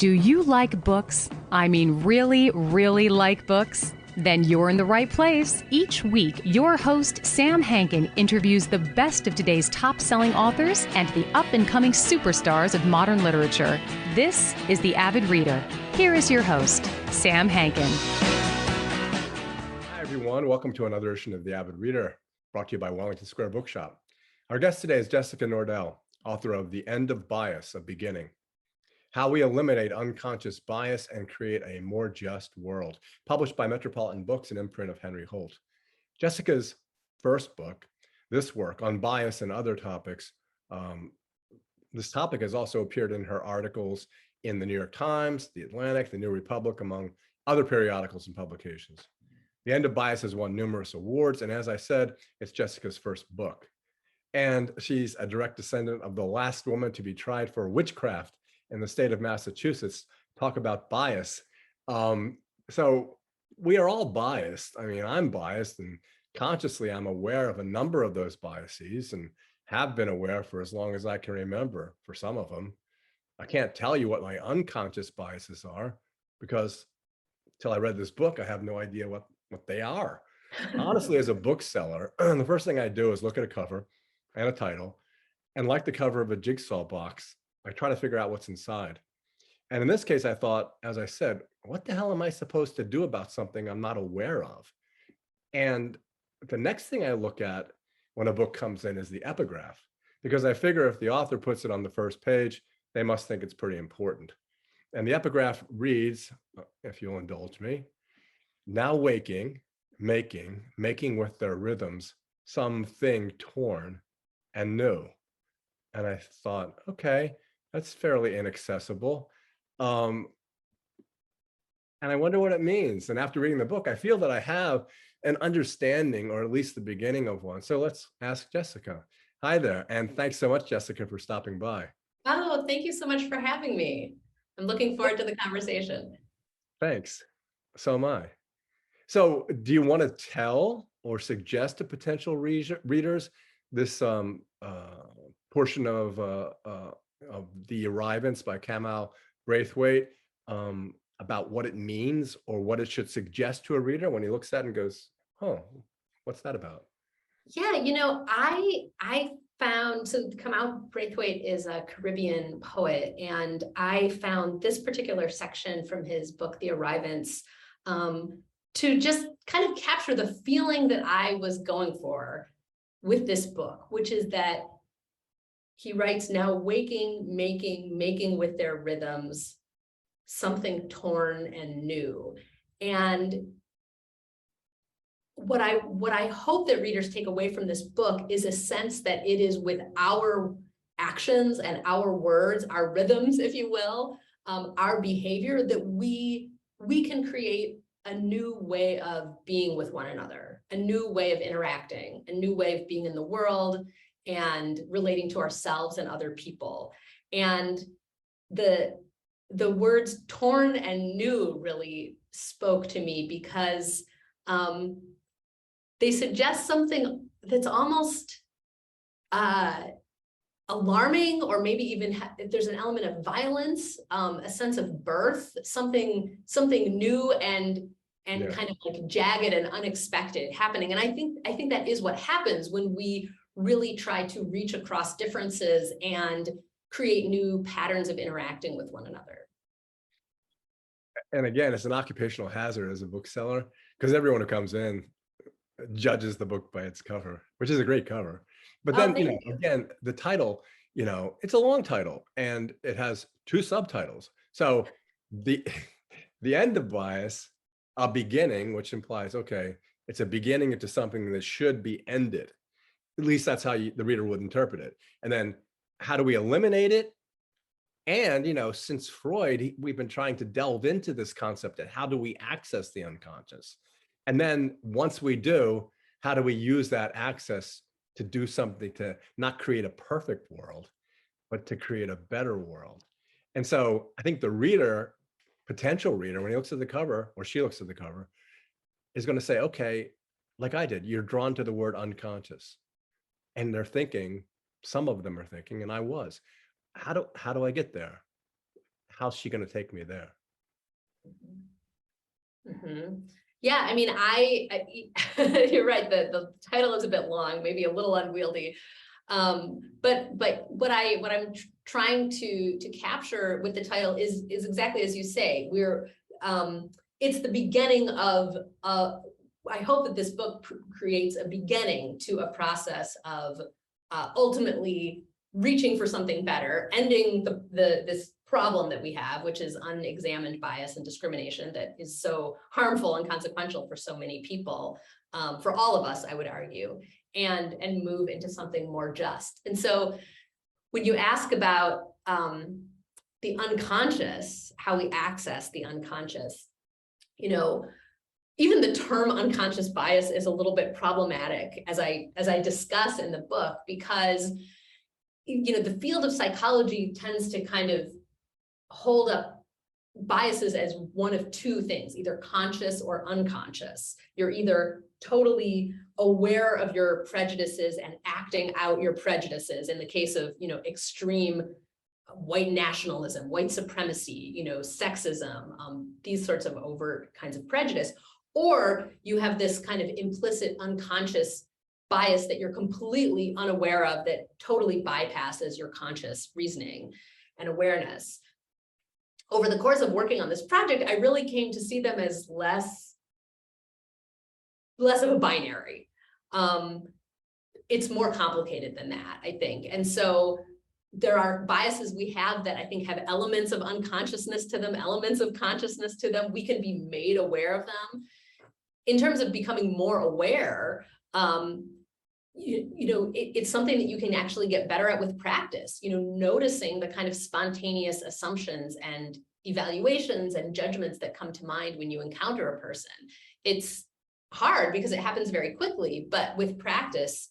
Do you like books? I mean, really, really like books? Then you're in the right place. Each week, your host, Sam Hankin, interviews the best of today's top-selling authors and the up-and-coming superstars of modern literature. This is The Avid Reader. Here is your host, Sam Hankin. Hi, everyone. Welcome to another edition of The Avid Reader, brought to you by Wellington Square Bookshop. Our guest today is Jessica Nordell, author of The End of Bias, A Beginning: How We Eliminate Unconscious Bias and Create a More Just World, published by Metropolitan Books, an imprint of Henry Holt. Jessica's first book, this work on bias and other topics, this topic has also appeared in her articles in the New York Times, the Atlantic, the New Republic, among other periodicals and publications. The End of Bias has won numerous awards, and as I said, it's Jessica's first book. And she's a direct descendant of the last woman to be tried for witchcraft in the state of Massachusetts. Talk about bias. So we are all biased. I mean, I'm biased, and consciously I'm aware of a number of those biases and have been aware for as long as I can remember for some of them. I can't tell you what my unconscious biases are because till I read this book, I have no idea what they are. Honestly, as a bookseller, the first thing I do is look at a cover and a title, and like the cover of a jigsaw box, I try to figure out what's inside. And in this case, I thought, as I said, what the hell am I supposed to do about something I'm not aware of? And the next thing I look at when a book comes in is the epigraph, because I figure if the author puts it on the first page, they must think it's pretty important. And the epigraph reads, if you'll indulge me, now waking, making with their rhythms, something torn and new. And I thought, okay, that's fairly inaccessible. And I wonder what it means. And after reading the book, I feel that I have an understanding, or at least the beginning of one. So let's ask Jessica. Hi there. And thanks so much, Jessica, for stopping by. Oh, thank you so much for having me. I'm looking forward to the conversation. Thanks. So am I. So do you want to tell or suggest to potential readers this portion of The Arrivants by Kamal Braithwaite, about what it means or what it should suggest to a reader when he looks at it and goes, oh, what's that about? Yeah, I found, so Kamal Braithwaite is a Caribbean poet, and I found this particular section from his book, The Arrivants, to just kind of capture the feeling that I was going for with this book, which is that he writes, now waking, making with their rhythms, something torn and new. And what I hope that readers take away from this book is a sense that it is with our actions and our words, our rhythms, if you will, our behavior, that we can create a new way of being with one another, a new way of interacting, a new way of being in the world and relating to ourselves and other people. And the words torn and new really spoke to me because they suggest something that's almost alarming, or maybe even there's an element of violence, a sense of birth, something new and kind of like jagged and unexpected happening. And I think that is what happens when we really try to reach across differences and create new patterns of interacting with one another. And again, it's an occupational hazard as a bookseller, because everyone who comes in judges the book by its cover, which is a great cover. But then, again, the title, it's a long title and it has two subtitles. So the End of Bias, A Beginning, which implies, okay, it's a beginning into something that should be ended. At least that's how the reader would interpret it. And then how do we eliminate it? And, since Freud, we've been trying to delve into this concept of how do we access the unconscious? And then once we do, how do we use that access to do something to not create a perfect world, but to create a better world? And so I think the reader, potential reader, when he looks at the cover, or she looks at the cover, is going to say, okay, like I did, you're drawn to the word unconscious. And they're thinking, some of them are thinking, and I was, how do I get there? how's she going to take me there? Yeah, I mean, you're right. The title is a bit long, maybe a little unwieldy. But what I'm trying to capture with the title is exactly as you say. It's the beginning of I hope that this book creates a beginning to a process of ultimately reaching for something better, ending this problem that we have, which is unexamined bias and discrimination that is so harmful and consequential for so many people, for all of us, I would argue, and move into something more just. And so when you ask about the unconscious, how we access the unconscious, even the term unconscious bias is a little bit problematic, as I discuss in the book, because the field of psychology tends to kind of hold up biases as one of two things, either conscious or unconscious. You're either totally aware of your prejudices and acting out your prejudices in the case of, extreme white nationalism, white supremacy, sexism, these sorts of overt kinds of prejudice, or you have this kind of implicit unconscious bias that you're completely unaware of that totally bypasses your conscious reasoning and awareness. Over the course of working on this project, I really came to see them as less of a binary. It's more complicated than that, I think. And so there are biases we have that I think have elements of unconsciousness to them, elements of consciousness to them. We can be made aware of them. In terms of becoming more aware, it's something that you can actually get better at with practice, noticing the kind of spontaneous assumptions and evaluations and judgments that come to mind when you encounter a person. It's hard because it happens very quickly, but with practice,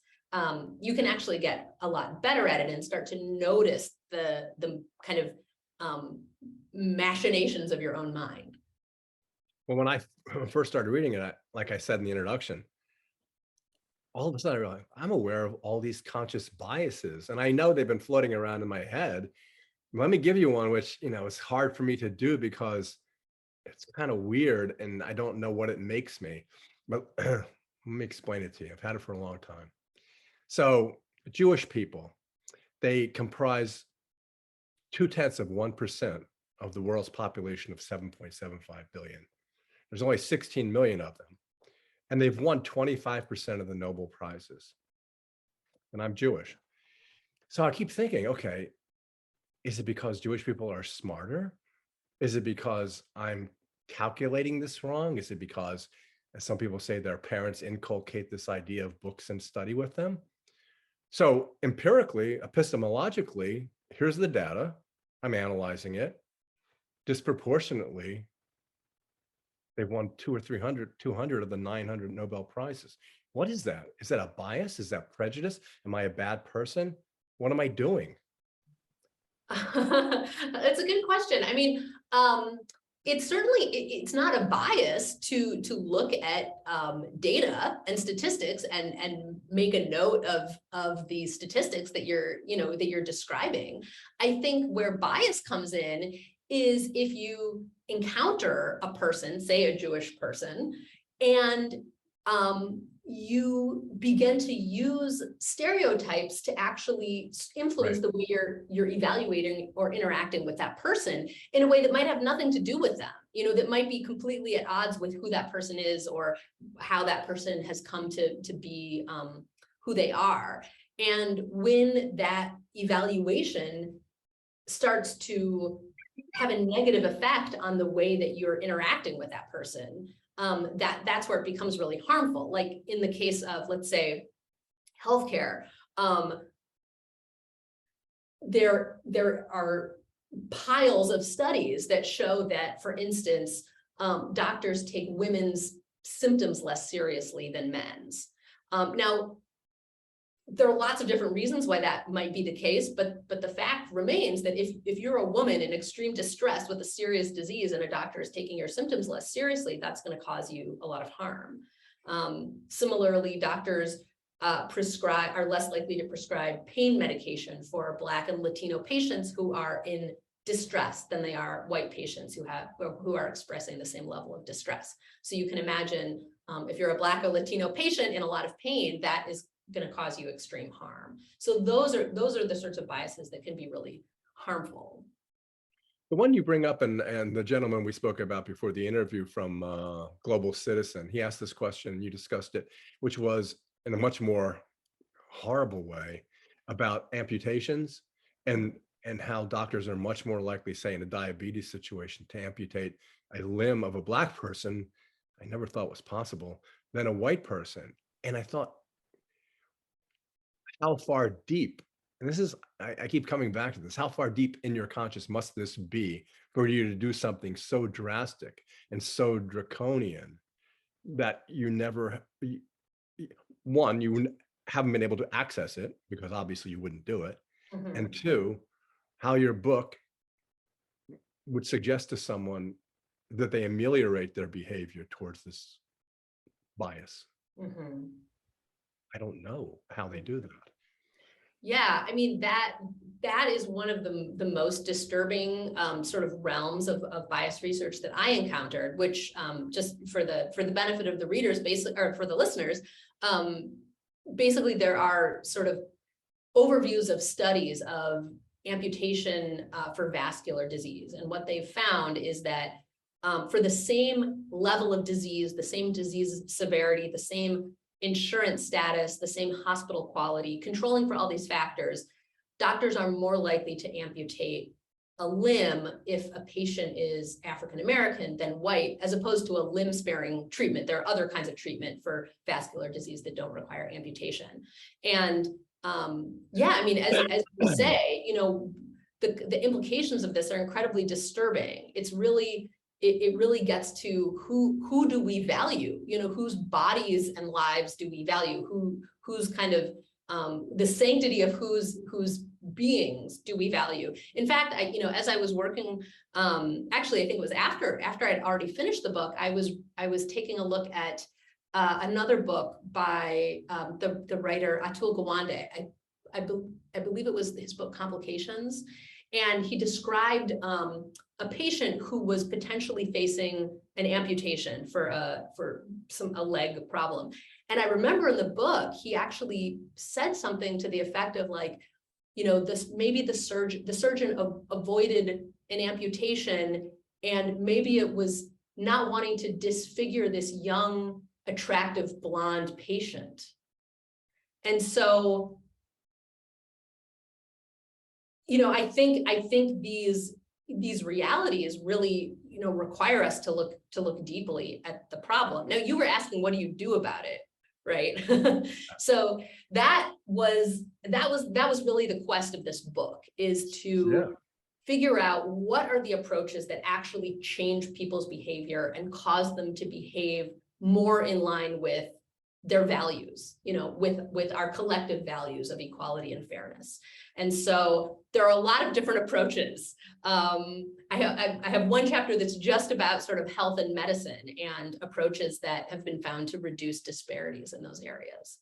you can actually get a lot better at it and start to notice the kind of machinations of your own mind. Well, when I first started reading it, like I said in the introduction, all of a sudden I realized I'm aware of all these conscious biases, and I know they've been floating around in my head. Let me give you one, which, it's hard for me to do because it's kind of weird and I don't know what it makes me, but let me explain it to you. I've had it for a long time. So Jewish people, they comprise 0.2% of the world's population of 7.75 billion. There's only 16 million of them. And they've won 25% of the Nobel Prizes. And I'm Jewish. So I keep thinking, okay, is it because Jewish people are smarter? Is it because I'm calculating this wrong? Is it because, as some people say, their parents inculcate this idea of books and study with them? So empirically, epistemologically, here's the data. I'm analyzing it. Disproportionately, they've won 200 of the 900 Nobel Prizes. What is that? Is that a bias? Is that prejudice? Am I a bad person? What am I doing? That's a good question. I mean, it's not a bias to look at data and statistics and make a note of the statistics that you're describing. I think where bias comes in is if you encounter a person, say a Jewish person, and you begin to use stereotypes to actually influence the way you're evaluating or interacting with that person in a way that might have nothing to do with them, that might be completely at odds with who that person is or how that person has come to be who they are. And when that evaluation starts to have a negative effect on the way that you're interacting with that person, that's where it becomes really harmful. Like in the case of, let's say, healthcare, there are piles of studies that show that, for instance, doctors take women's symptoms less seriously than men's. Now, there are lots of different reasons why that might be the case, but the fact remains that if you're a woman in extreme distress with a serious disease and a doctor is taking your symptoms less seriously, that's going to cause you a lot of harm. Similarly, doctors are less likely to prescribe pain medication for Black and Latino patients who are in distress than they are white patients who are expressing the same level of distress. So you can imagine if you're a Black or Latino patient in a lot of pain, that is going to cause you extreme harm. So those are the sorts of biases that can be really harmful. The one you bring up, and the gentleman we spoke about before the interview from Global Citizen, he asked this question, and you discussed it, which was in a much more horrible way about amputations and how doctors are much more likely, say in a diabetes situation, to amputate a limb of a Black person, I never thought was possible, than a white person. And I thought, how far deep, and this is, I keep coming back to this, how far deep in your conscious must this be for you to do something so drastic and so draconian that you never, one, you haven't been able to access it because obviously you wouldn't do it. Mm-hmm. And two, how your book would suggest to someone that they ameliorate their behavior towards this bias. Mm-hmm. I don't know how they do that. Yeah, I mean, that is one of the most disturbing sort of realms of bias research that I encountered, which just for the benefit of the readers, basically, or for the listeners, basically there are sort of overviews of studies of amputation for vascular disease. And what they've found is that for the same level of disease, the same disease severity, the same insurance status, the same hospital quality, controlling for all these factors, doctors are more likely to amputate a limb if a patient is African American than white, as opposed to a limb sparing treatment. There are other kinds of treatment for vascular disease that don't require amputation. And yeah, I mean, as you say, you know, the implications of this are incredibly disturbing. It's really, it really gets to who do we value, you know, whose bodies and lives do we value, who's kind of the sanctity of whose beings do we value. In fact, as I was working, actually, I think it was after I'd already finished the book, I was taking a look at another book by the writer Atul Gawande. I believe it was his book Complications, and he described a patient who was potentially facing an amputation for a leg problem. And I remember in the book, he actually said something to the effect of like, you know, maybe the surgeon avoided an amputation, and maybe it was not wanting to disfigure this young, attractive blonde patient. And so, you know, I think these realities really, you know, require us to look deeply at the problem. Now, you were asking, what do you do about it, right? So that was really the quest of this book, is to figure out what are the approaches that actually change people's behavior and cause them to behave more in line with their values, you know, with our collective values of equality and fairness. And so there are a lot of different approaches. I have one chapter that's just about sort of health and medicine and approaches that have been found to reduce disparities in those areas.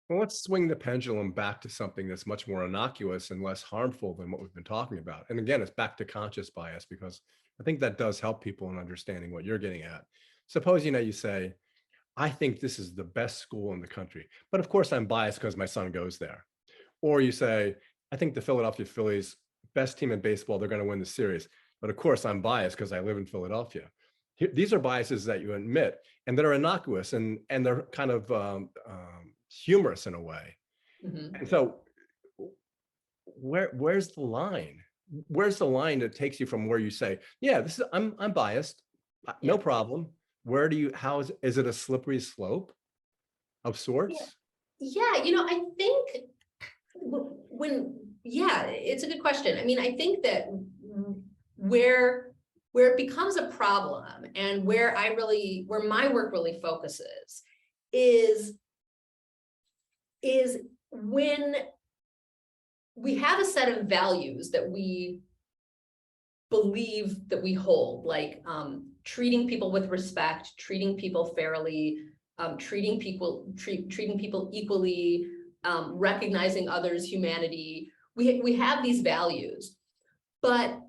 Well, let's swing the pendulum back to something that's much more innocuous and less harmful than what we've been talking about. And again, it's back to conscious bias, because I think that does help people in understanding what you're getting at. Suppose, you know, you say, I think this is the best school in the country, but of course I'm biased because my son goes there. Or you say, I think the Philadelphia Phillies, best team in baseball, they're going to win the series, but of course I'm biased because I live in Philadelphia. These are biases that you admit and that are innocuous, and they're kind of humorous in a way. Mm-hmm. And so where's the line? Where's the line that takes you from where you say, yeah, this is, I'm biased, no problem. Where do you, how is it a slippery slope of sorts? Yeah, you know, I think it's a good question. I mean, I think that where it becomes a problem and where my work really focuses is when we have a set of values that we believe that we hold, like treating people with respect, treating people fairly, treating people equally, recognizing others' humanity. We have these values, but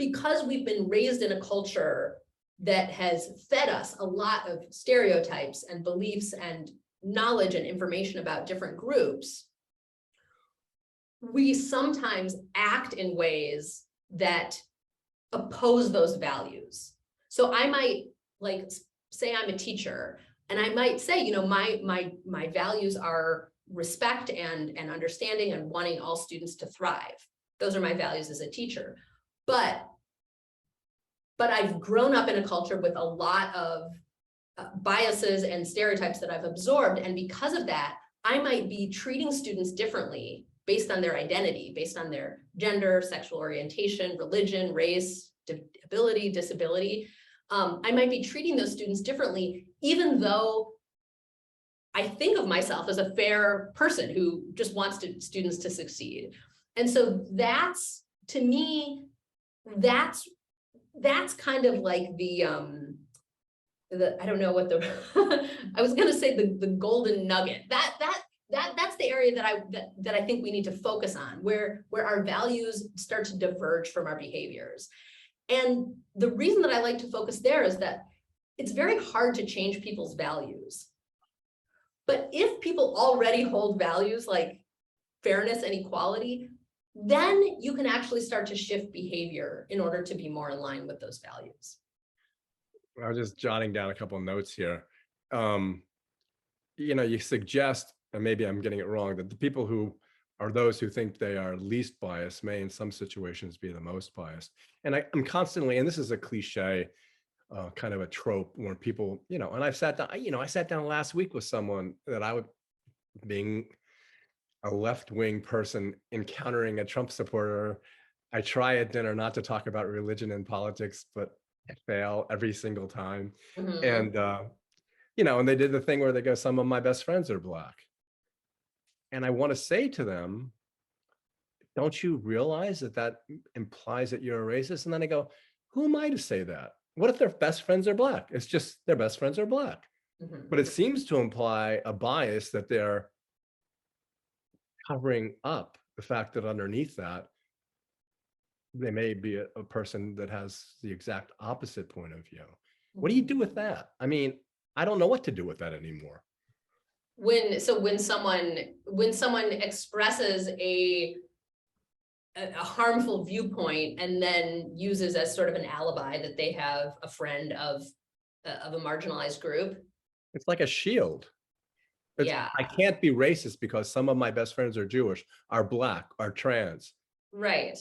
because we've been raised in a culture that has fed us a lot of stereotypes and beliefs and knowledge and information about different groups, we sometimes act in ways that oppose those values. So I might, like, say I'm a teacher, and I might say, you know, my values are respect and understanding and wanting all students to thrive. Those are my values as a teacher. But I've grown up in a culture with a lot of biases and stereotypes that I've absorbed. And because of that, I might be treating students differently based on their identity, based on their gender, sexual orientation, religion, race, ability, disability. I might be treating those students differently, even though I think of myself as a fair person who just wants students to succeed. And so that's, to me, that's kind of like the I don't know what the I was gonna say the golden nugget. That's the area that I think we need to focus on, where our values start to diverge from our behaviors. And the reason that I like to focus there is that it's very hard to change people's values. But if people already hold values like fairness and equality, then you can actually start to shift behavior in order to be more in line with those values. I was just jotting down a couple of notes here. You know, you suggest, and maybe I'm getting it wrong, that the people who are those who think they are least biased may in some situations be the most biased. And I'm constantly, and this is a cliche, kind of a trope where people, you know, and I sat down last week with someone that I would, being a left-wing person encountering a Trump supporter, I try at dinner not to talk about religion and politics, but I fail every single time. Mm-hmm. And, you know, and they did the thing where they go, some of my best friends are Black. And I want to say to them, don't you realize that that implies that you're a racist? And then I go, who am I to say that? What if their best friends are Black? It's just their best friends are Black. Mm-hmm. But it seems to imply a bias that they're covering up the fact that underneath that, they may be a person that has the exact opposite point of view. What do you do with that? I mean, I don't know what to do with that anymore. When someone expresses a harmful viewpoint and then uses as sort of an alibi that they have a friend of a marginalized group. It's like a shield. Yeah. I can't be racist because some of my best friends are Jewish, are Black, are trans. Right.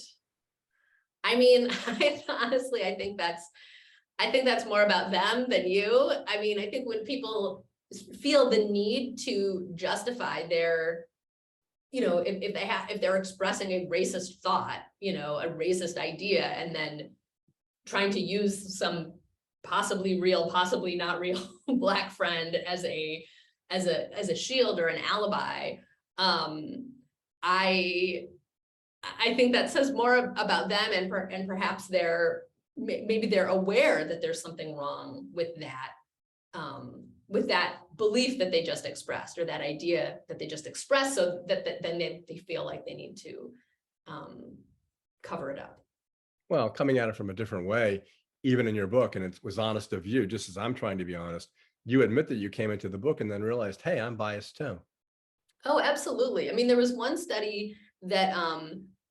I mean, honestly, I think that's more about them than you. I mean, I think when people feel the need to justify their, you know, if they're expressing a racist thought, you know, a racist idea, and then trying to use some possibly real, possibly not real Black friend as a shield or an alibi, I think that says more about them, and perhaps maybe they're aware that there's something wrong with that belief that they just expressed, or that idea that they just expressed, so that then they feel like they need to cover it up. Well, coming at it from a different way, even in your book, and it was honest of you, just as I'm trying to be honest, you admit that you came into the book and then realized, hey, I'm biased too. Oh, absolutely. I mean, there was one study that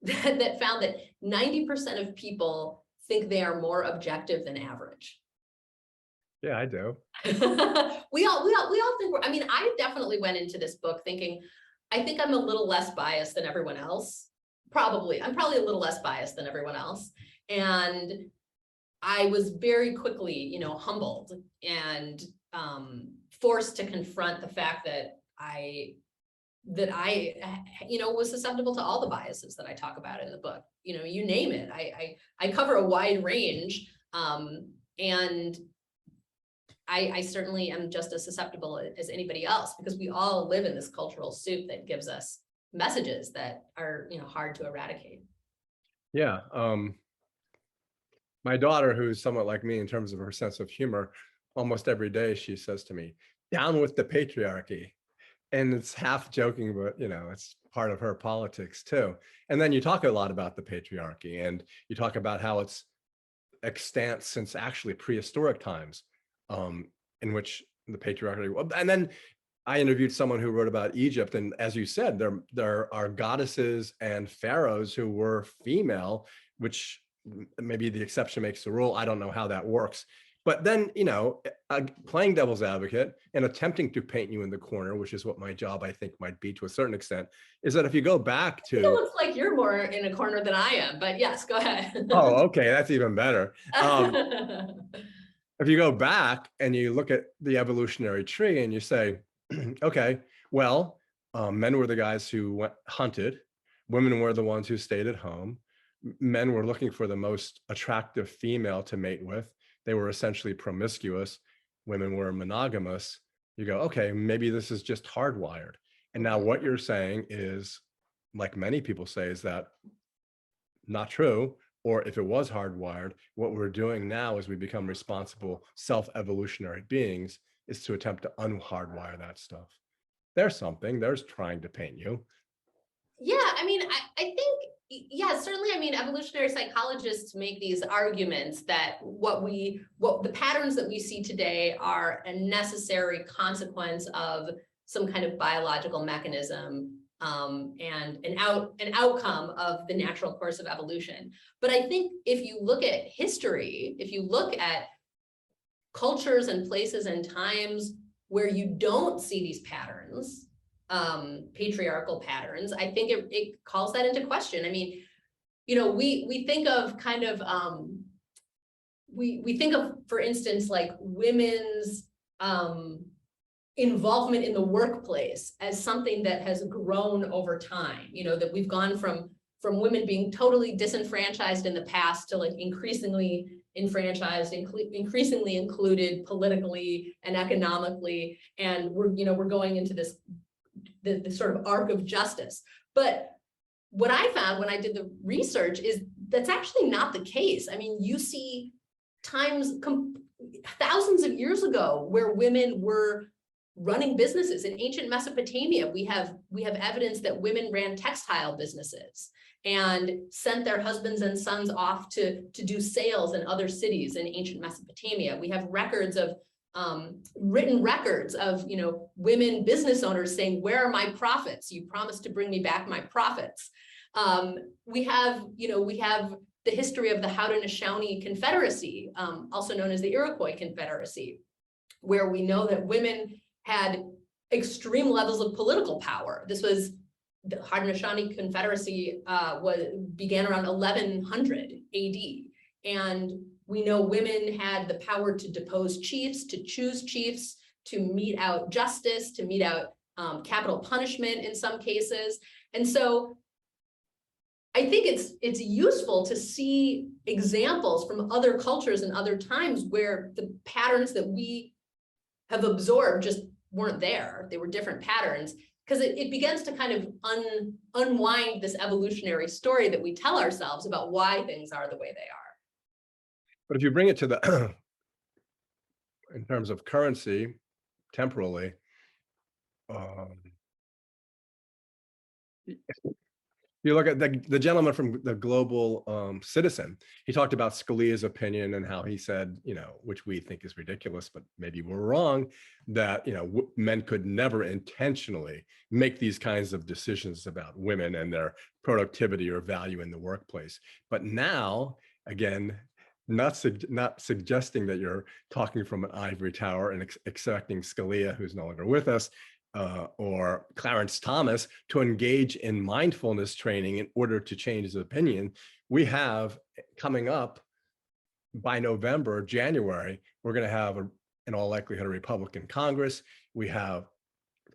that found that 90% of people think they are more objective than average. Yeah, I do. we all think I mean, I definitely went into this book thinking, I think I'm a little less biased than everyone else. I'm probably a little less biased than everyone else. And I was very quickly, you know, humbled and forced to confront the fact that I, you know, was susceptible to all the biases that I talk about in the book. You know, you name it. I cover a wide range, and I certainly am just as susceptible as anybody else, because we all live in this cultural soup that gives us messages that are, you know, hard to eradicate. Yeah. My daughter, who's somewhat like me in terms of her sense of humor, almost every day she says to me, down with the patriarchy. And it's half joking, but, you know, it's part of her politics too. And then you talk a lot about the patriarchy, and you talk about how it's extant since actually prehistoric times, in which the patriarchy, and then I interviewed someone who wrote about Egypt, and as you said, there are goddesses and pharaohs who were female, which maybe the exception makes the rule. I don't know how that works. But then, playing devil's advocate and attempting to paint you in the corner, which is what my job, I think, might be to a certain extent, is that if you go back to... It looks like you're more in a corner than I am, but yes, go ahead. Oh, okay, that's even better. If you go back and you look at the evolutionary tree and you say, okay, well, men were the guys who hunted, women were the ones who stayed at home, men were looking for the most attractive female to mate with, they were essentially promiscuous, women were monogamous. You go, okay, maybe this is just hardwired. And now what you're saying is, like many people say, is that not true. Or if it was hardwired, what we're doing now as we become responsible self-evolutionary beings is to attempt to unhardwire that stuff. There's trying to paint you. Yeah, I mean, I think, yeah, certainly. I mean, evolutionary psychologists make these arguments that what the patterns that we see today are a necessary consequence of some kind of biological mechanism, and an outcome of the natural course of evolution. But I think if you look at history, if you look at cultures and places and times where you don't see these patterns, patriarchal patterns, I think it calls that into question. I mean, we think of kind of, we think of, for instance, like women's involvement in the workplace as something that has grown over time, that we've gone from women being totally disenfranchised in the past to like increasingly enfranchised, increasingly included politically and economically. And we're going into this sort of arc of justice. But what I found when I did the research is that's actually not the case. I mean, you see times thousands of years ago where women were running businesses. In ancient Mesopotamia, we have evidence that women ran textile businesses and sent their husbands and sons off to do sales in other cities in ancient Mesopotamia. We have records of written records of women business owners saying, "Where are my profits? You promised to bring me back my profits." We have the history of the Haudenosaunee Confederacy, also known as the Iroquois Confederacy, where we know that women had extreme levels of political power. This was the Haudenosaunee Confederacy began around 1100 AD. And we know women had the power to depose chiefs, to choose chiefs, to mete out justice, to mete out capital punishment in some cases. And so I think it's useful to see examples from other cultures and other times where the patterns that we have absorbed just weren't there. They were different patterns, because it begins to kind of unwind this evolutionary story that we tell ourselves about why things are the way they are. But if you bring it to the, in terms of currency, temporally, you look at the gentleman from the Global Citizen, he talked about Scalia's opinion and how he said, which we think is ridiculous, but maybe we're wrong, that, men could never intentionally make these kinds of decisions about women and their productivity or value in the workplace. But now, again, not suggesting that you're talking from an ivory tower and expecting Scalia, who's no longer with us, or Clarence Thomas to engage in mindfulness training in order to change his opinion. We have coming up by November, January, we're going to have in all likelihood a Republican Congress. We have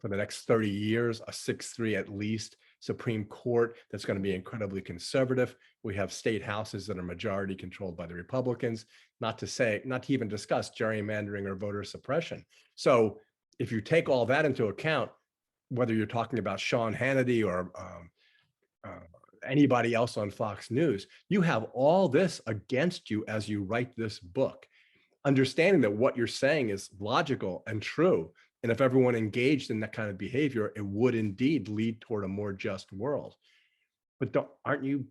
for the next 30 years a 6-3 at least Supreme Court that's going to be incredibly conservative. We have state houses that are majority controlled by the Republicans, not to even discuss gerrymandering or voter suppression. So if you take all that into account, whether you're talking about Sean Hannity or anybody else on Fox News, you have all this against you as you write this book, understanding that what you're saying is logical and true. And if everyone engaged in that kind of behavior, it would indeed lead toward a more just world. But aren't you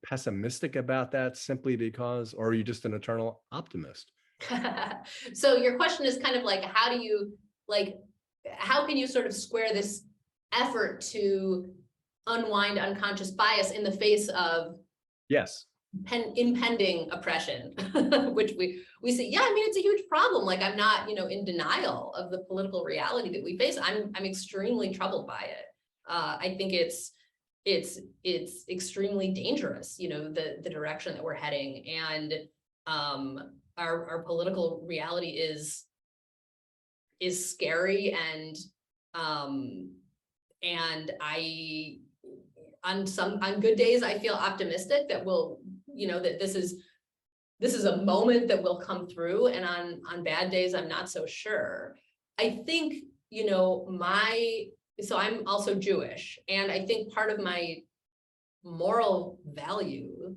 pessimistic about that simply because, or are you just an eternal optimist? So your question is kind of like, how can you sort of square this effort to unwind unconscious bias in the face of Yes. impending oppression, which we see. Yeah, I mean, it's a huge problem. Like, I'm not, in denial of the political reality that we face. I'm extremely troubled by it. I think it's extremely dangerous, the direction that we're heading. And our political reality is scary, and on good days I feel optimistic that that this is a moment that will come through, and on bad days I'm not so sure. I think so I'm also Jewish, and I think part of my moral values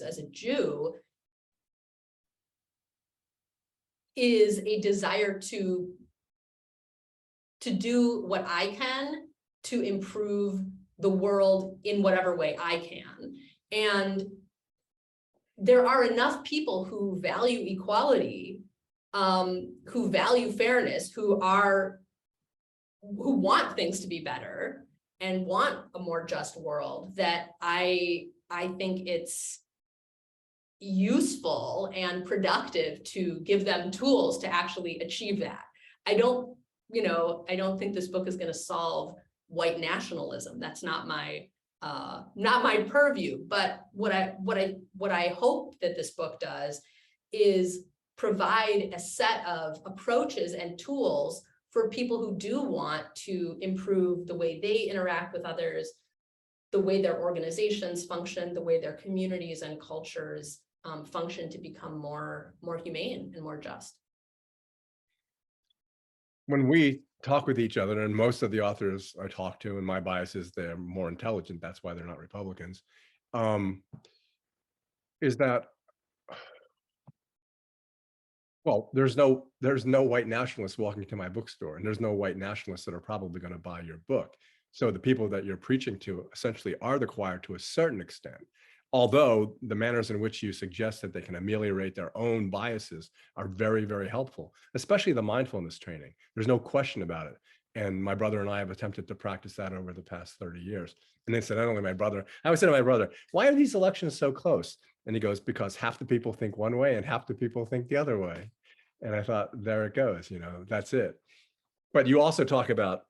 as a Jew is a desire to do what I can to improve the world in whatever way I can. And there are enough people who value equality, who value fairness, who want things to be better and want a more just world, that I think it's useful and productive to give them tools to actually achieve that. I don't think this book is going to solve white nationalism. That's not my purview. But what I hope that this book does is provide a set of approaches and tools for people who do want to improve the way they interact with others, the way their organizations function, the way their communities and cultures function, to become more humane and more just. When we talk with each other, and most of the authors I talk to, and my bias is they're more intelligent, that's why they're not Republicans, is that, well, there's no white nationalists walking to my bookstore, and there's no white nationalists that are probably going to buy your book. So the people that you're preaching to essentially are the choir to a certain extent, although the manners in which you suggest that they can ameliorate their own biases are very, very helpful, especially the mindfulness training. There's no question about it. And my brother and I have attempted to practice that over the past 30 years. And incidentally, I always say to my brother, why are these elections so close? And he goes, because half the people think one way and half the people think the other way. And I thought, there it goes, that's it. But you also talk about,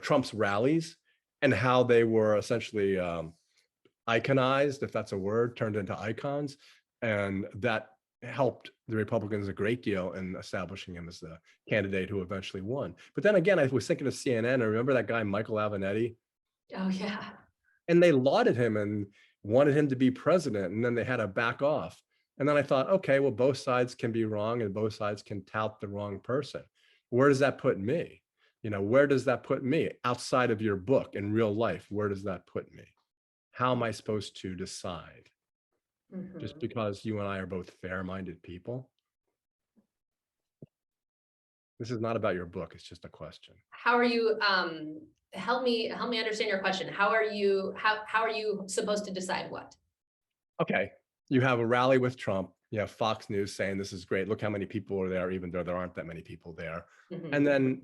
Trump's rallies and how they were essentially iconized, if that's a word, turned into icons. And that helped the Republicans a great deal in establishing him as the candidate who eventually won. But then again, I was thinking of CNN. I remember that guy, Michael Avenatti. Oh, yeah. And they lauded him and wanted him to be president. And then they had to back off. And then I thought, okay, well, both sides can be wrong and both sides can tout the wrong person. Where does that put me? Where does that put me outside of your book in real life? Where does that put me? How am I supposed to decide? Mm-hmm. Just because you and I are both fair-minded people? This is not about your book. It's just a question. How are you, help me understand your question. How are you supposed to decide what? Okay. You have a rally with Trump. You have Fox News saying this is great. Look how many people are there, even though there aren't that many people there. Mm-hmm. And then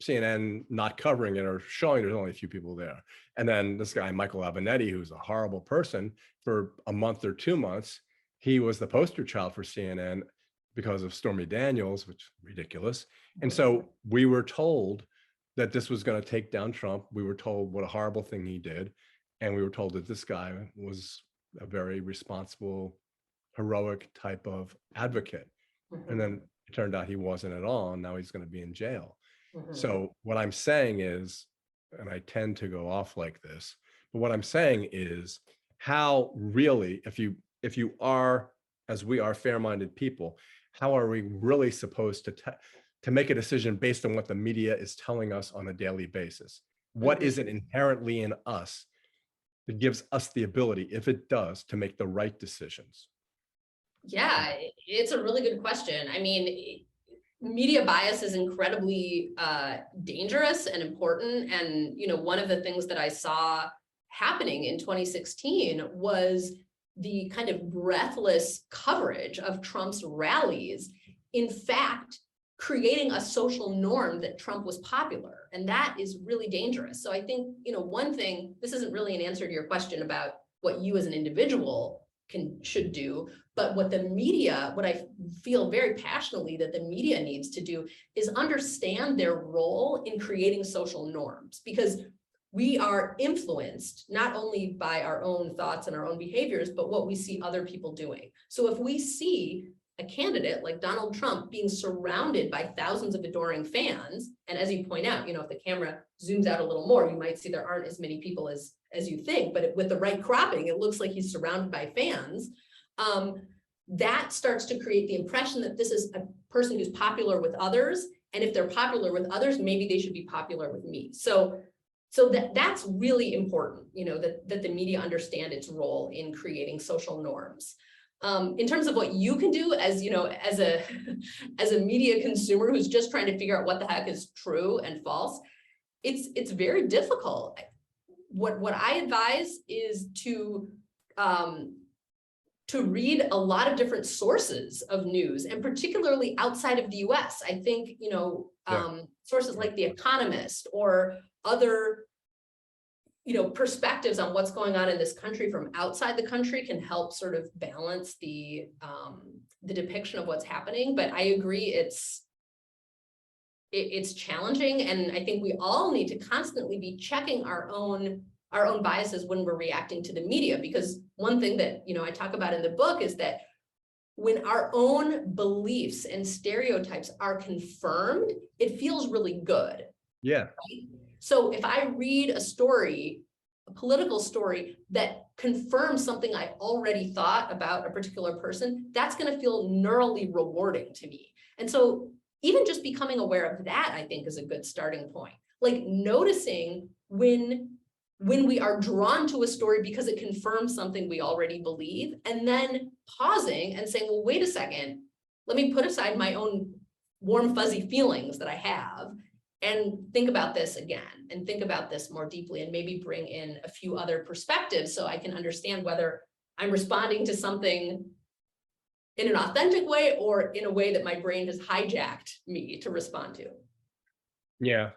CNN not covering it or showing there's only a few people there. And then this guy, Michael Avenatti, who's a horrible person, for a month or 2 months, he was the poster child for CNN because of Stormy Daniels, which is ridiculous. And so we were told that this was going to take down Trump. We were told what a horrible thing he did. And we were told that this guy was a very responsible, heroic type of advocate. Mm-hmm. And then it turned out he wasn't at all. And now he's going to be in jail. Mm-hmm. So what I'm saying is, and I tend to go off like this, but what I'm saying is how really, if you are, as we are, fair-minded people, how are we really supposed to make a decision based on what the media is telling us on a daily basis? What mm-hmm. is it inherently in us that gives us the ability, if it does, to make the right decisions? Yeah, it's a really good question. I mean, media bias is incredibly dangerous and important. And, one of the things that I saw happening in 2016 was the kind of breathless coverage of Trump's rallies, in fact, creating a social norm that Trump was popular. And that is really dangerous. So I think, one thing, this isn't really an answer to your question about what you as an individual should do, but what the media, what I feel very passionately that the media needs to do is understand their role in creating social norms, because we are influenced not only by our own thoughts and our own behaviors, but what we see other people doing. So if we see a candidate like Donald Trump being surrounded by thousands of adoring fans, and as you point out, if the camera zooms out a little more, you might see there aren't as many people as you think, but with the right cropping, it looks like he's surrounded by fans. That starts to create the impression that this is a person who's popular with others, and if they're popular with others, maybe they should be popular with me. So that's really important, that the media understand its role in creating social norms. In terms of what you can do as a media consumer who's just trying to figure out what the heck is true and false, it's very difficult. What I advise is to read a lot of different sources of news, and particularly outside of the US. I think, sources like The Economist or other, perspectives on what's going on in this country from outside the country can help sort of balance the depiction of what's happening. But I agree, it's challenging, and I think we all need to constantly be checking our own biases when we're reacting to the media, because one thing that I talk about in the book is that when our own beliefs and stereotypes are confirmed, it feels really good. Yeah. Right? So if I read a story, a political story that confirms something I already thought about a particular person, that's going to feel neurally rewarding to me. And so even just becoming aware of that, I think, is a good starting point. Like noticing when we are drawn to a story because it confirms something we already believe, and then pausing and saying, well, wait a second, let me put aside my own warm, fuzzy feelings that I have and think about this again, and think about this more deeply, and maybe bring in a few other perspectives so I can understand whether I'm responding to something in an authentic way or in a way that my brain has hijacked me to respond to. Yeah.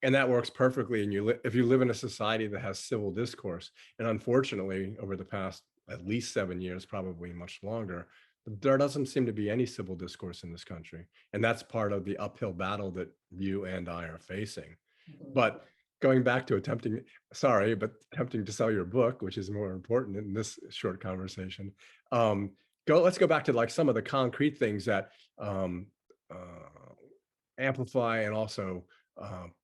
And that works perfectly. And if you live in a society that has civil discourse, and unfortunately, over the past at least 7 years, probably much longer, there doesn't seem to be any civil discourse in this country. And that's part of the uphill battle that you and I are facing. Mm-hmm. But going back to attempting to sell your book, which is more important in this short conversation, let's go back to like some of the concrete things that amplify and also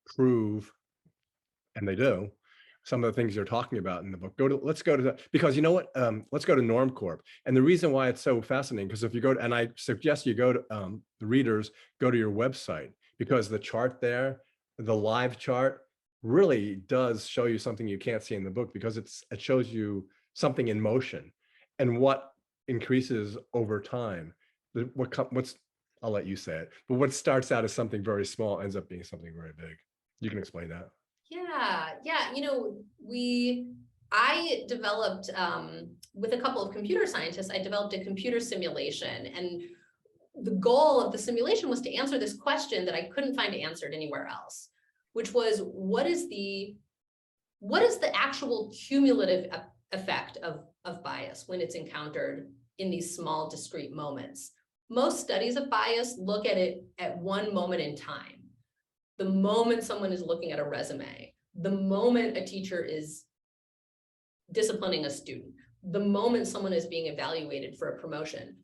prove, and they do, some of the things you're talking about in the book. Let's go to because you know what? Let's go to Norm Corp. And the reason why it's so fascinating, because if you go to, and I suggest you go to the readers, go to your website, because the chart there, the live chart, really does show you something you can't see in the book, because it shows you something in motion and what increases over time. I'll let you say it, but what starts out as something very small ends up being something very big. You can explain that. Yeah. I developed, with a couple of computer scientists, I developed a computer simulation, and the goal of the simulation was to answer this question that I couldn't find answered anywhere else, which was, what is the actual cumulative effect of bias when it's encountered in these small, discrete moments? Most studies of bias look at it at one moment in time. The moment someone is looking at a resume, the moment a teacher is disciplining a student, the moment someone is being evaluated for a promotion.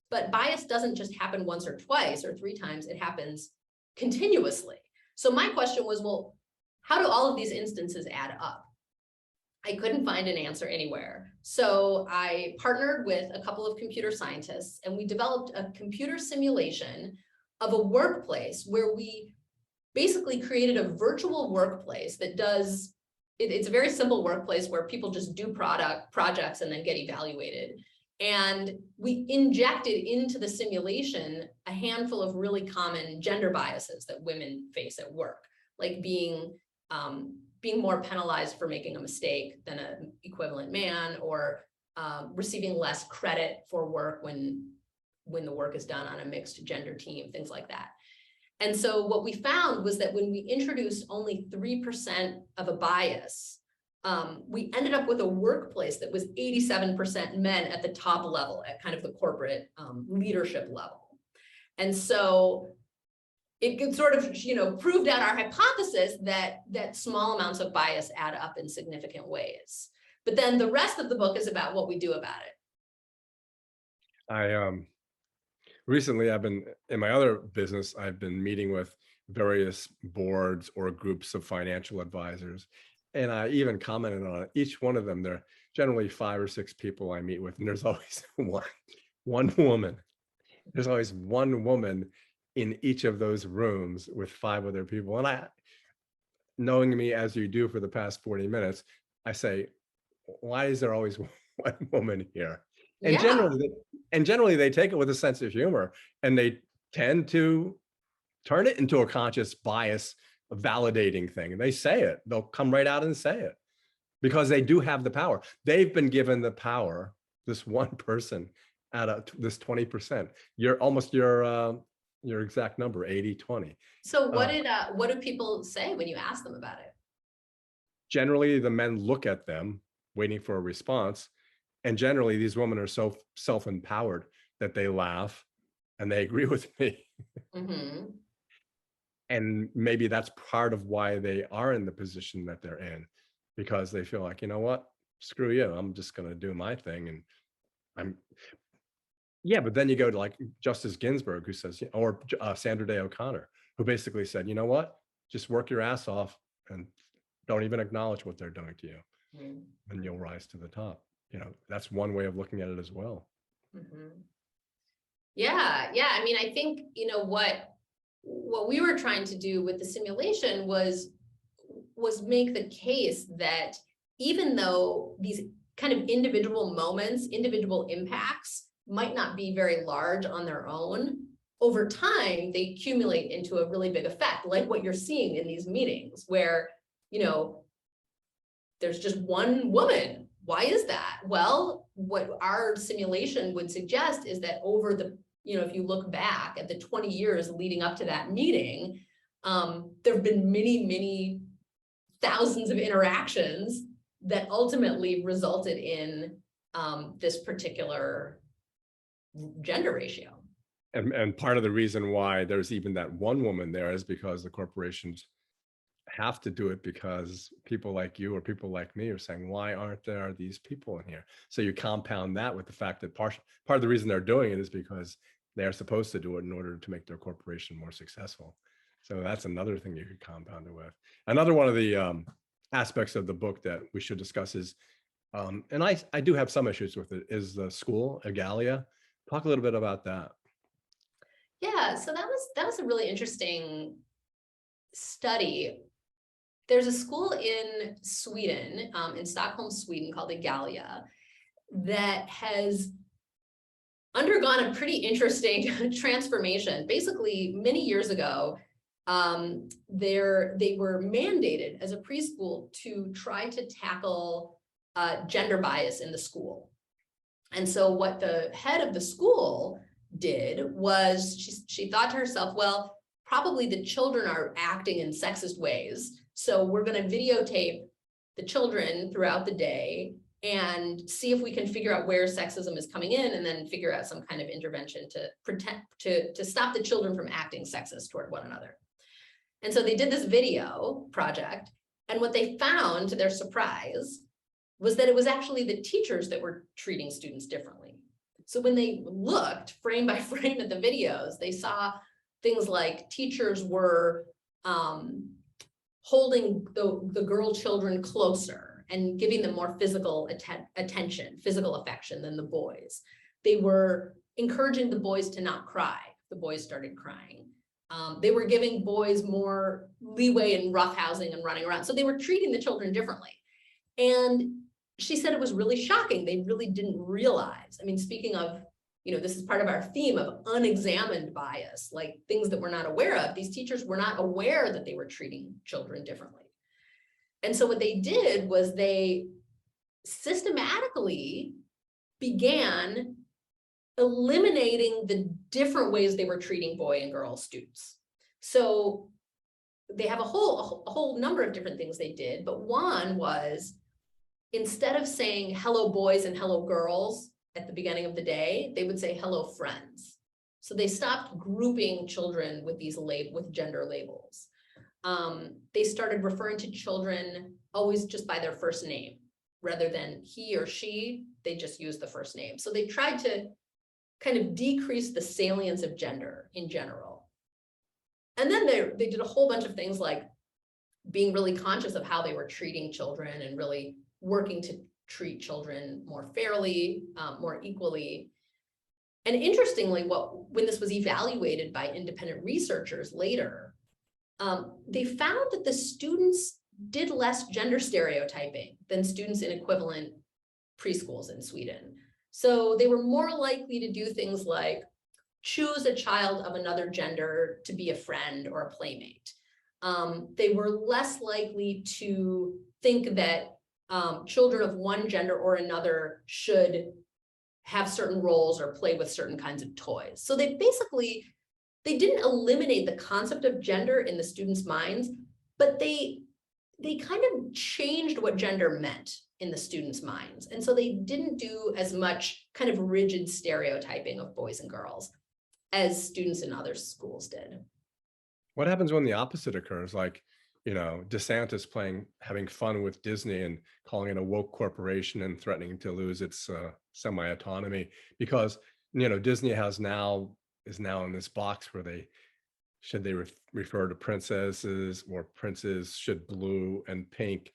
But bias doesn't just happen once or twice or 3 times, it happens continuously. So my question was, well, how do all of these instances add up? I couldn't find an answer anywhere. So I partnered with a couple of computer scientists, and we developed a computer simulation of a workplace where we basically created a virtual workplace that does, it's a very simple workplace where people just do projects and then get evaluated. And we injected into the simulation a handful of really common gender biases that women face at work, like being being more penalized for making a mistake than an equivalent man, or receiving less credit for work when the work is done on a mixed gender team, things like that. And so what we found was that when we introduced only 3% of a bias, we ended up with a workplace that was 87% men at the top level, at kind of the corporate leadership level. And so it could sort of, proved out our hypothesis that small amounts of bias add up in significant ways. But then the rest of the book is about what we do about it. Recently, I've been in my other business, I've been meeting with various boards or groups of financial advisors. And I even commented on it. Each one of them, there are generally 5 or 6 people I meet with, and there's always one woman. There's always one woman in each of those rooms with 5 other people. And knowing me as you do for the past 40 minutes, I say, why is there always one woman here? And generally they take it with a sense of humor, and they tend to turn it into a conscious bias validating thing. And they say it, they'll come right out and say it, because they do have the power. They've been given the power, this one person out of this 20%. You're almost your exact number, 80-20. So what do people say when you ask them about it? Generally, the men look at them waiting for a response. And generally, these women are so self-empowered that they laugh and they agree with me. Mm-hmm. And maybe that's part of why they are in the position that they're in, because they feel like, you know what, screw you, I'm just going to do my thing. And but then you go to like Justice Ginsburg, who says, or Sandra Day O'Connor, who basically said, you know what, just work your ass off and don't even acknowledge what they're doing to you, and you'll rise to the top. That's one way of looking at it as well. Mm-hmm. Yeah. I mean, I think, what we were trying to do with the simulation was make the case that even though these kind of individual moments, individual impacts might not be very large on their own, over time, they accumulate into a really big effect, like what you're seeing in these meetings where, there's just one woman. Why is that? Well, what our simulation would suggest is that over the, if you look back at the 20 years leading up to that meeting, there have been many, many thousands of interactions that ultimately resulted in this particular gender ratio. And part of the reason why there's even that one woman there is because the corporations have to do it, because people like you or people like me are saying, why aren't there these people in here? So you compound that with the fact that part of the reason they're doing it is because they're supposed to do it in order to make their corporation more successful. So that's another thing you could compound it with. Another one of the aspects of the book that we should discuss is, and I do have some issues with it, is the school, Egalia. Talk a little bit about that. Yeah, so that was a really interesting study. There's a school in Sweden, in Stockholm, Sweden, called Egalia, that has undergone a pretty interesting transformation. Basically, many years ago, they were mandated as a preschool to try to tackle gender bias in the school. And so what the head of the school did was she thought to herself, well, probably the children are acting in sexist ways, so we're going to videotape the children throughout the day and see if we can figure out where sexism is coming in, and then figure out some kind of intervention to stop the children from acting sexist toward one another. And so they did this video project, and what they found, to their surprise, was that it was actually the teachers that were treating students differently. So when they looked frame by frame at the videos, they saw things like teachers were holding the girl children closer and giving them more physical attention, physical affection than the boys. They were encouraging the boys to not cry. The boys started crying. They were giving boys more leeway in roughhousing and running around. So they were treating the children differently. And she said it was really shocking. They really didn't realize. I mean, speaking of, this is part of our theme of unexamined bias, like things that we're not aware of. These teachers were not aware that they were treating children differently. And so what they did was they systematically began eliminating the different ways they were treating boy and girl students. So they have a whole number of different things they did, but one was, instead of saying hello boys and hello girls at the beginning of the day, they would say hello friends. So they stopped grouping children with these with gender labels. They started referring to children always just by their first name, rather than he or she, they just use the first name. So they tried to kind of decrease the salience of gender in general. And then they did a whole bunch of things like being really conscious of how they were treating children and really working to treat children more fairly, more equally. And interestingly, when this was evaluated by independent researchers later, they found that the students did less gender stereotyping than students in equivalent preschools in Sweden. So they were more likely to do things like choose a child of another gender to be a friend or a playmate. They were less likely to think that children of one gender or another should have certain roles or play with certain kinds of toys. So they didn't eliminate the concept of gender in the students' minds, but they kind of changed what gender meant in the students' minds. And so they didn't do as much kind of rigid stereotyping of boys and girls as students in other schools did. What happens when the opposite occurs? Like, DeSantis having fun with Disney and calling it a woke corporation and threatening to lose its semi-autonomy because, Disney is now in this box where should they refer to princesses or princes, should blue and pink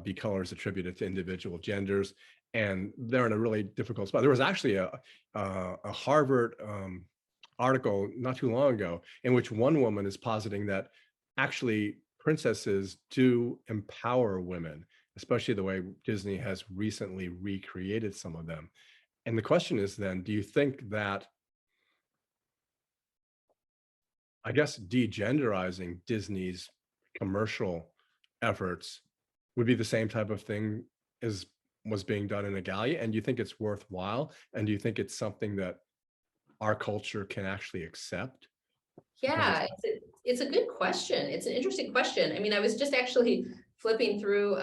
be colors attributed to individual genders? And they're in a really difficult spot. There was actually a Harvard article not too long ago in which one woman is positing that actually princesses do empower women, especially the way Disney has recently recreated some of them. And the question is then, do you think that, I guess, degenderizing Disney's commercial efforts would be the same type of thing as was being done in Igalia? And do you think it's worthwhile? And do you think it's something that our culture can actually accept? Yeah, it's a good question. It's an interesting question. I mean, I was just actually flipping through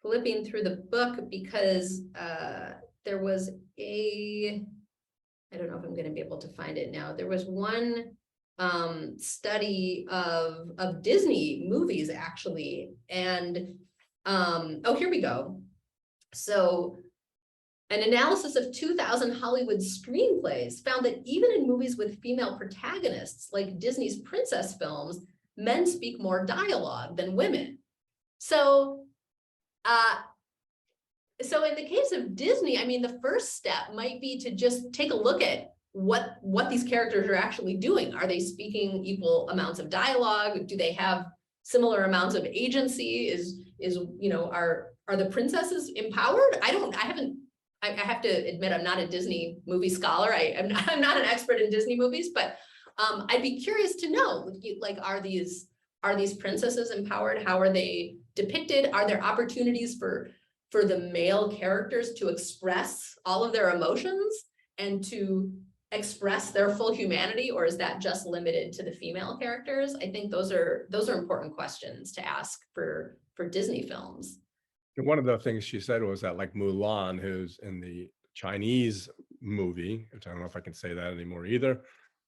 the book because there was I don't know if I'm going to be able to find it now. There was one study of Disney movies actually, and oh, here we go. So an analysis of 2,000 Hollywood screenplays found that even in movies with female protagonists, like Disney's princess films, men speak more dialogue than women. So in the case of Disney, I mean, the first step might be to just take a look at what these characters are actually doing. Are they speaking equal amounts of dialogue? Do they have similar amounts of agency? Are the princesses empowered? I have to admit, I'm not a Disney movie scholar. I'm not an expert in Disney movies, but I'd be curious to know, like, are these princesses empowered? How are they depicted? Are there opportunities for the male characters to express all of their emotions and to express their full humanity, or is that just limited to the female characters? I think those are important questions to ask for Disney films. One of the things she said was that, like Mulan, who's in the Chinese movie, which I don't know if I can say that anymore either,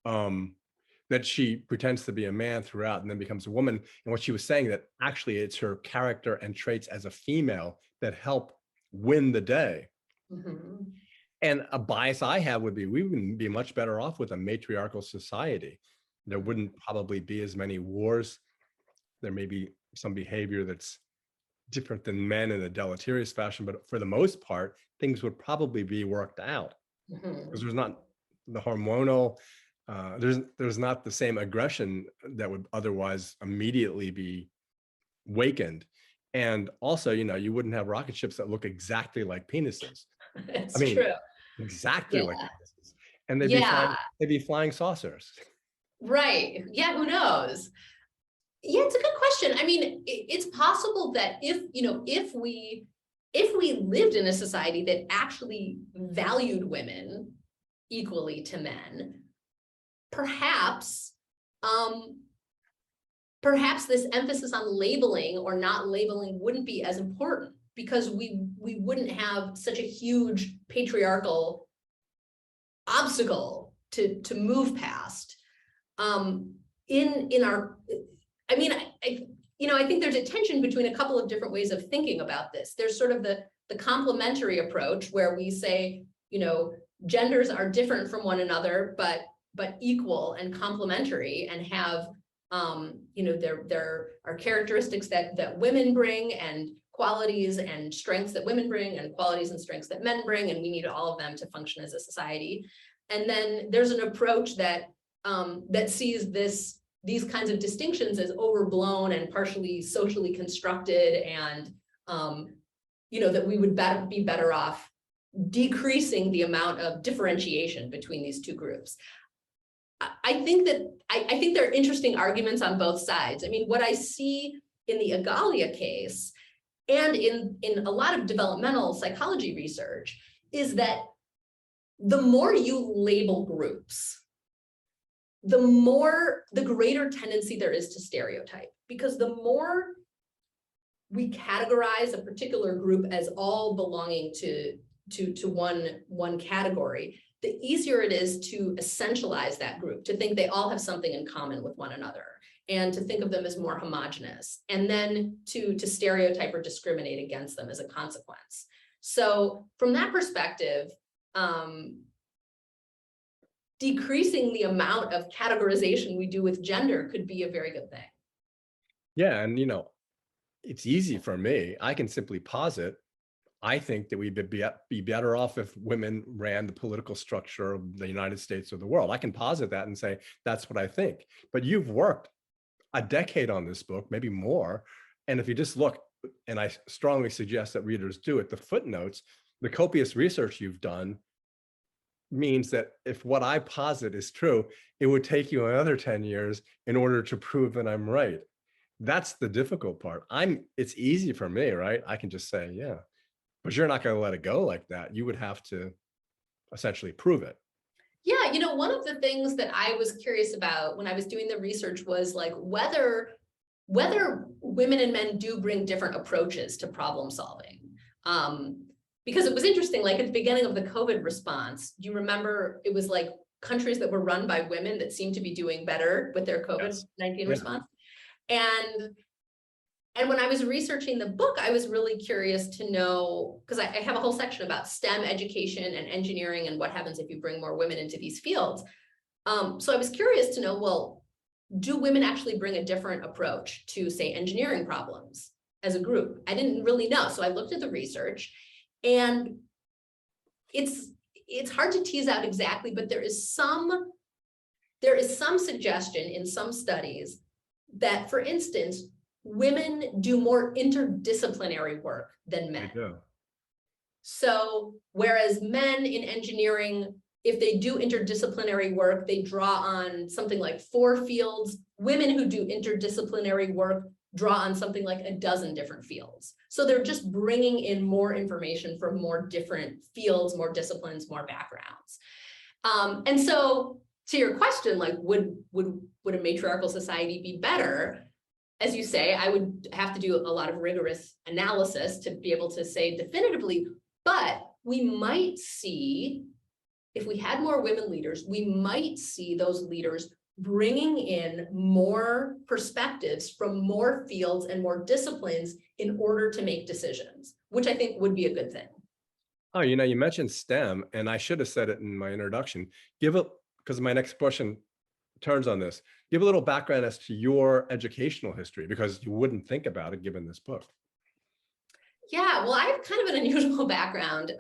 that she pretends to be a man throughout and then becomes a woman. And what she was saying, that actually it's her character and traits as a female that help win the day. Mm-hmm. And a bias I have would be, we would be much better off with a matriarchal society. There wouldn't probably be as many wars. There may be some behavior that's different than men in a deleterious fashion, but for the most part, things would probably be worked out because there's not the hormonal, there's not the same aggression that would otherwise immediately be wakened. And also, you wouldn't have rocket ships that look exactly like penises. It's true. Exactly like penises. And they'd be flying saucers. Right. Yeah, who knows? Yeah, it's a good question. I mean, it's possible that if we lived in a society that actually valued women equally to men, perhaps perhaps this emphasis on labeling or not labeling wouldn't be as important, because we wouldn't have such a huge patriarchal obstacle to move past. In our, I mean, I think there's a tension between a couple of different ways of thinking about this. There's sort of the complementary approach where we say, genders are different from one another, but equal and complementary, and have, there are characteristics that women bring, and qualities and strengths that women bring, and qualities and strengths that men bring, and we need all of them to function as a society. And then there's an approach that sees these kinds of distinctions as overblown and partially socially constructed, and that we would be better off decreasing the amount of differentiation between these two groups. I think there are interesting arguments on both sides. I mean, what I see in the Agalia case and in a lot of developmental psychology research is that the more you label groups, the greater tendency there is to stereotype, because the more we categorize a particular group as all belonging to one category, the easier it is to essentialize that group, to think they all have something in common with one another, and to think of them as more homogenous, and then to stereotype or discriminate against them as a consequence. So from that perspective, decreasing the amount of categorization we do with gender could be a very good thing. Yeah, and it's easy for me. I can simply posit, I think that we'd be better off if women ran the political structure of the United States or the world. I can posit that and say, that's what I think. But you've worked a decade on this book, maybe more. And if you just look, and I strongly suggest that readers do it, the footnotes, the copious research you've done means that if what I posit is true, it would take you another 10 years in order to prove that I'm right. That's the difficult part. It's easy for me, right? I can just say, yeah, but you're not going to let it go like that. You would have to essentially prove it. Yeah, one of the things that I was curious about when I was doing the research was like whether women and men do bring different approaches to problem solving. Because it was interesting, like at the beginning of the COVID response, do you remember it was like countries that were run by women that seemed to be doing better with their COVID-19 response? And when I was researching the book, I was really curious to know, because I have a whole section about STEM education and engineering and what happens if you bring more women into these fields. So I was curious to know, well, do women actually bring a different approach to, say, engineering problems as a group? I didn't really know. So I looked at the research, and it's hard to tease out exactly, but there is some suggestion in some studies that, for instance, women do more interdisciplinary work than men. They do. So whereas men in engineering, if they do interdisciplinary work, they draw on something like 4 fields. Women who do interdisciplinary work draw on something like a dozen different fields. So they're just bringing in more information from more different fields, more disciplines, more backgrounds. And so to your question, like, would a matriarchal society be better? As you say, I would have to do a lot of rigorous analysis to be able to say definitively, but we might see, if we had more women leaders, we might see those leaders bringing in more perspectives from more fields and more disciplines in order to make decisions, which I think would be a good thing. Oh, you mentioned STEM, and I should have said it in my introduction. Because my next question turns on this. Give a little background as to your educational history, because you wouldn't think about it given this book. Yeah, well, I have kind of an unusual background.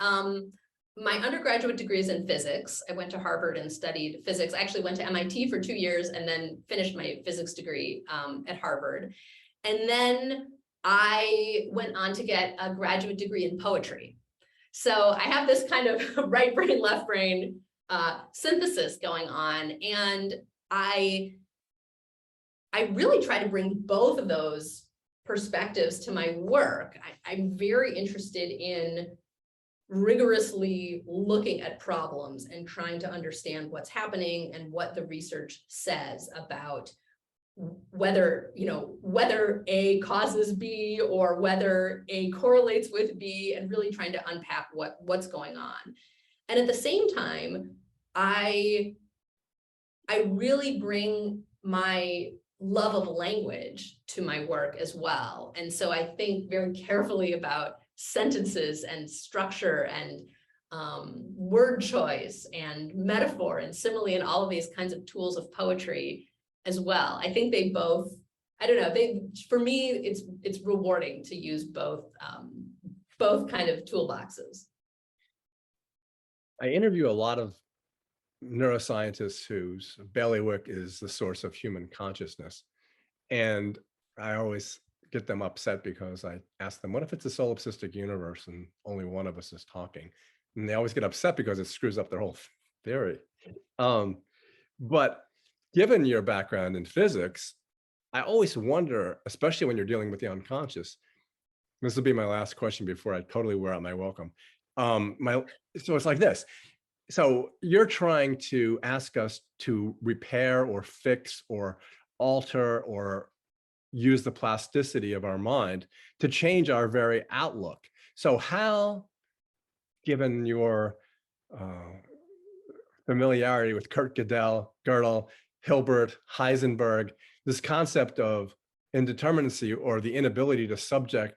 My undergraduate degree is in physics. I went to Harvard and studied physics. I actually went to MIT for 2 years and then finished my physics degree at Harvard. And then I went on to get a graduate degree in poetry. So I have this kind of right brain, left brain synthesis going on. And I I really try to bring both of those perspectives to my work. I'm very interested in rigorously looking at problems and trying to understand what's happening and what the research says about whether, whether A causes B or whether A correlates with B, and really trying to unpack what's going on. And at the same time, I really bring my love of language to my work as well. And so I think very carefully about sentences and structure and word choice and metaphor and simile and all of these kinds of tools of poetry as well. I think they both, I don't know, for me, it's rewarding to use both kind of toolboxes. I interview a lot of neuroscientists whose bailiwick is the source of human consciousness. And I always get them upset because I ask them, what if it's a solipsistic universe and only one of us is talking? And they always get upset because it screws up their whole theory. But given your background in physics, I always wonder, especially when you're dealing with the unconscious, this will be my last question before I totally wear out my welcome. So it's like this. So you're trying to ask us to repair or fix or alter or use the plasticity of our mind to change our very outlook. So how, given your familiarity with Kurt Gödel, Hilbert, Heisenberg, this concept of indeterminacy or the inability to subject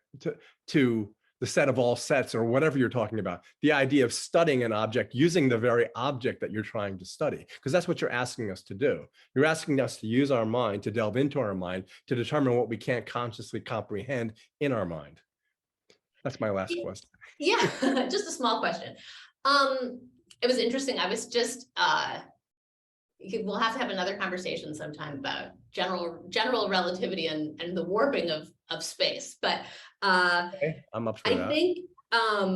to the set of all sets or whatever you're talking about, the idea of studying an object using the very object that you're trying to study, because that's what you're asking us to do. You're asking us to use our mind, to delve into our mind, to determine what we can't consciously comprehend in our mind. That's my last question. Yeah, just a small question. It was interesting. I was just, we'll have to have another conversation sometime about general relativity and the warping of space. But okay, I'm up for that. I think, I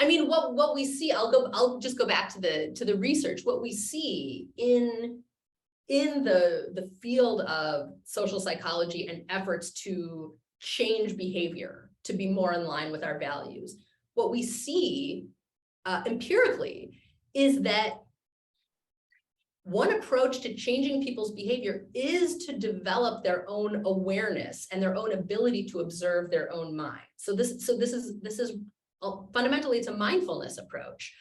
mean, what we see, I'll just go back to the research. What we see in the field of social psychology and efforts to change behavior to be more in line with our values, what we see empirically is that one approach to changing people's behavior is to develop their own awareness and their own ability to observe their own mind. So this is fundamentally, it's a mindfulness approach.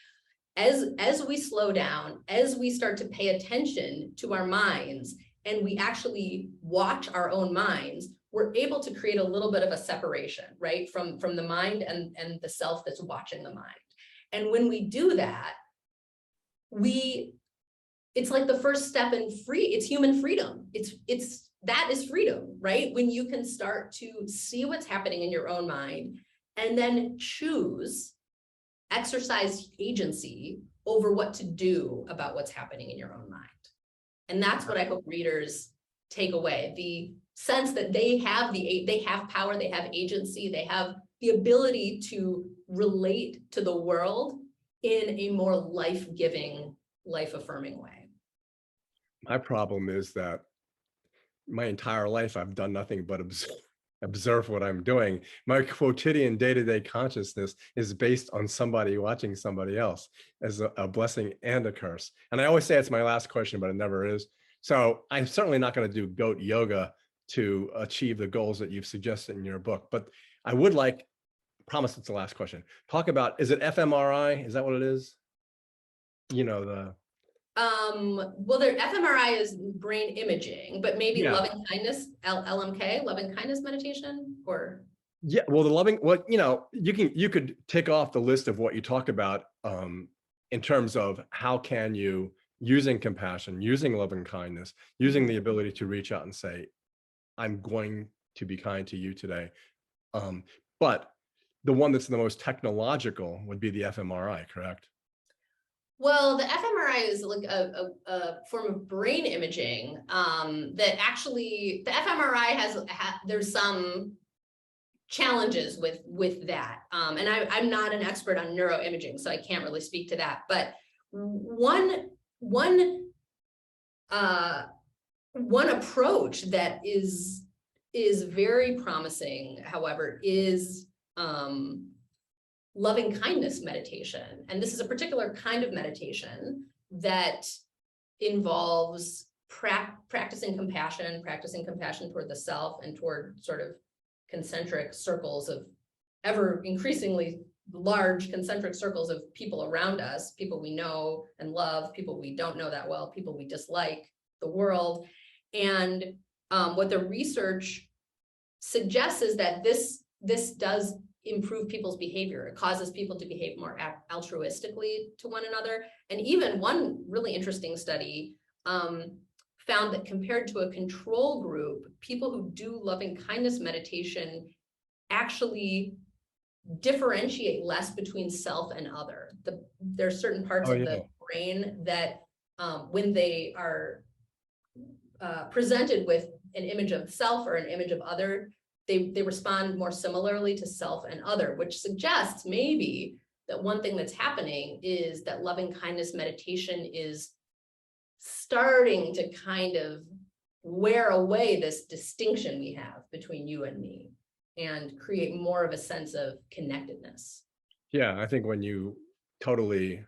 As we slow down, as we start to pay attention to our minds, and we actually watch our own minds, we're able to create a little bit of a separation, right, from the mind and the self that's watching the mind. And when we do that, it's like the first step in it's human freedom. That is freedom, right? When you can start to see what's happening in your own mind and then exercise agency over what to do about what's happening in your own mind. And that's what I hope readers take away. The sense that they have power, they have agency, they have the ability to relate to the world in a more life-giving, life-affirming way. My problem is that my entire life I've done nothing but observe what I'm doing. My quotidian day-to-day consciousness is based on somebody watching somebody else, as a blessing and a curse. And I always say it's my last question, but it never is. So I'm certainly not going to do goat yoga to achieve the goals that you've suggested in your book. But I would like, promise it's the last question, talk about, is it fMRI? Is that what it is? You know, well, their fMRI is brain imaging, but maybe loving kindness, LMK, loving kindness meditation, or you could tick off the list of what you talk about in terms of how can you, using compassion, using loving kindness, using the ability to reach out and say, I'm going to be kind to you today. But the one that's the most technological would be the fMRI, correct? Well, the fMRI is like a form of brain imaging that actually, the fMRI there's some challenges with that. And I'm not an expert on neuroimaging, so I can't really speak to that. But one One approach that is very promising, however, is loving kindness meditation. And this is a particular kind of meditation that involves practicing compassion toward the self and toward sort of concentric circles of ever increasingly large concentric circles of people around us, people we know and love, people we don't know that well, people we dislike, the world. And what the research suggests is that this does improve people's behavior. It causes people to behave more altruistically to one another. And even one really interesting study found that compared to a control group, people who do loving kindness meditation actually differentiate less between self and other. There are certain parts of the brain that when they are presented with an image of self or an image of other, they respond more similarly to self and other, which suggests maybe that one thing that's happening is that loving kindness meditation is starting to kind of wear away this distinction we have between you and me and create more of a sense of connectedness. Yeah, I think when you totally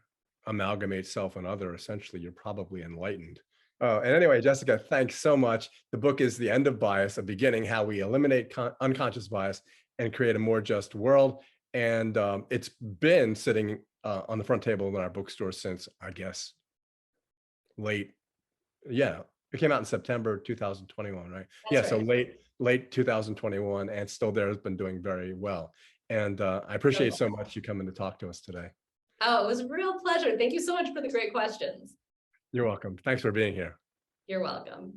amalgamate self and other, essentially, you're probably enlightened. And anyway, Jessica, thanks so much. The book is The End of Bias, A Beginning, How We Eliminate Unconscious Bias and Create a More Just World. And it's been sitting on the front table in our bookstore since, I guess, it came out in September 2021, right? That's So right. late 2021, and still there, has been doing very well. And I appreciate so much you coming to talk to us today. Oh, it was a real pleasure. Thank you so much for the great questions. You're welcome. Thanks for being here. You're welcome.